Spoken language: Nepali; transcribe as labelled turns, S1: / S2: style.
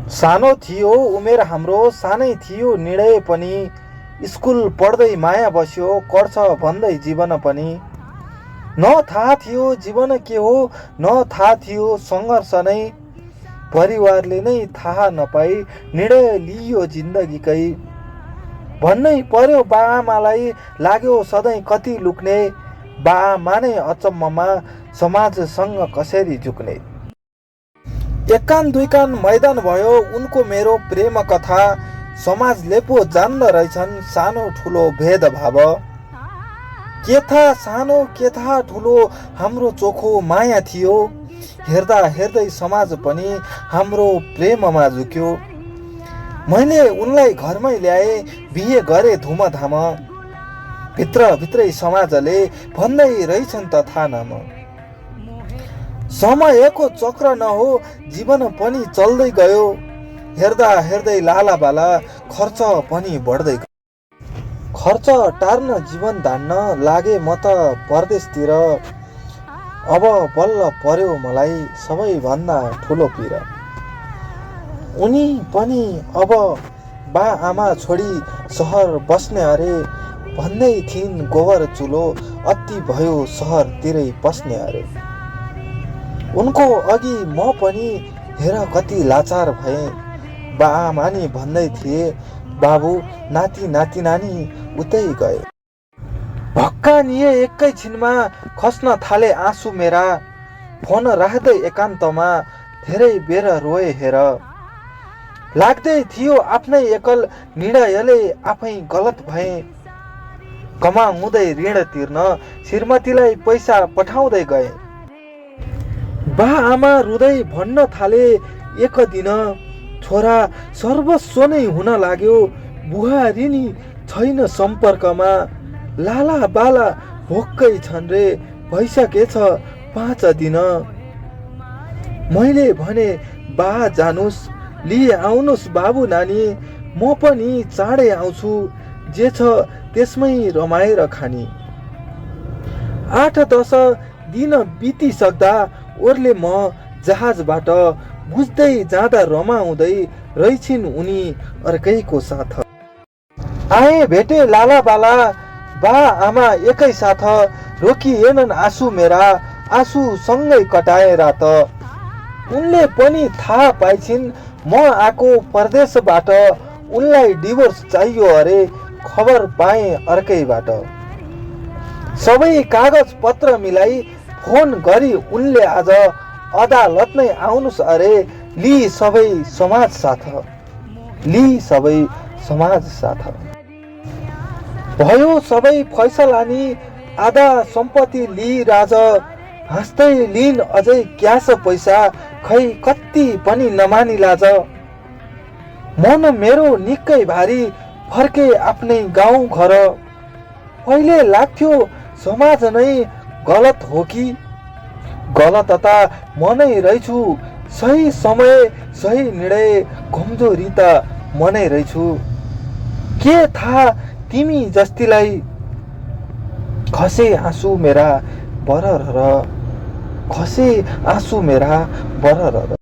S1: सानो थियो उमेर हाम्रो, सानै थियो निर्णय पनि। स्कुल पढ्दै माया बस्यो, कर्छ भन्दै जीवन पनि। न थाहा थियो जीवन के हो, न थाहा थियो सङ्घर्ष नै। परिवारले नै थाहा नपाई निर्णय लियो जिन्दगीकै। भन्नै पर्यो बाआमालाई, लाग्यो सधैँ कति लुक्ने। बाआमा नै अचम्ममा, समाजसँग कसरी झुक्ने। एक कान दुई कान मैदान भयो उनको मेरो प्रेम कथा। समाजले पो जान्द रहेछन् सानो ठुलो भेदभाव। के थाहा सानो के थाहा ठुलो, हाम्रो चोखो माया थियो। हेर्दा हेर्दै समाज पनि हाम्रो प्रेममा झुक्यो। मैले उनलाई घरमै ल्याए, बिहे गरे धुमधाम। भित्रै समाजले भन्दै रहेछन् तथा नाम। समयको चक्र नहो, जीवन पनि चल्दै गयो। हेर्दा हेर्दै लाला बाला, खर्च पनि बढ्दै गयो। खर्च टार्न जीवन धान्न लागे म त परदेशतिर। अब बल्ल पर्यो मलाई सबैभन्दा ठुलो पीर। उनी पनि अब बा आमा छोडी सहर बस्ने अरे। भन्दै थिइन् गोबर चुलो, अति भयो सहरतिरै पस्ने अरे। उनको अघि म पनि हेर कति लाचार भएँ। बाआमा नि भन्दै थिए, बाबु नाति नाति नानी उतै गए। भक्कानिए एकैछिनमा, खस्न थाले आँसु मेरा। फोन राख्दै एकान्तमा, धेरै बेर रोए हेर। लाग्दै थियो आफ्नै एकल, निर्णयले आफै गलत भए। कमाउँदै ऋण तिर्न, श्रीमतीलाई पैसा पठाउँदै गए। बाआमा रुँदै भन्न थाले एक दिन, छोरा सर्वस्व नै हुन लाग्यो। बुहारी नि छैन सम्पर्कमा। लाला बाला भोक्कै छन् रे, भइसकेछ 5 दिन। मैले भने बा जानुस्, लिए आउनुस् बाबु नानी। म पनि चाँडै आउँछु, जे छ त्यसमै रमाएर खानी। 8-10 दिन बितिसक्दा ओर्ले म जहाजबाट बुझ्दै जाँदा रमाउँदै रहेछिन् उनी अर्कैको साथ। आए भेटे लाला बाला, बा आमा एकै साथ। रोकिएनन् आँसु मेरा, आँसु सँगै कटाए रात। उनले पनि थाहा पाइछिन् म आएको परदेशबाट। उनलाई डिभोर्स चाहियो अरे, खबर पाएँ अर्कैबाट। सबै कागज पत्र मिलाई फोन गरी उनले आज, अदालत नै आउनुस् अरे। ली सबै समाज साथ, ली सबै समाज साथ। भयो सबै फैसला नि, आधा सम्पत्ति ली राज। हाँस्दै लिन अझै क्यास पैसा, खै कति पनि नमानी लाज। मन मेरो निकै भारी, फर्के आफ्नै गाउँ घर। पहिले लाग्थ्यो समाज नै गलत हो कि। गलत त म नै रहेछु, सही समय सही निर्णय, कमजोरी त म नै रहेछु। के थाहा तिमी जस्तीलाई, खसे आँसु मेरा बरर, खसे आँसु मेरा बरर।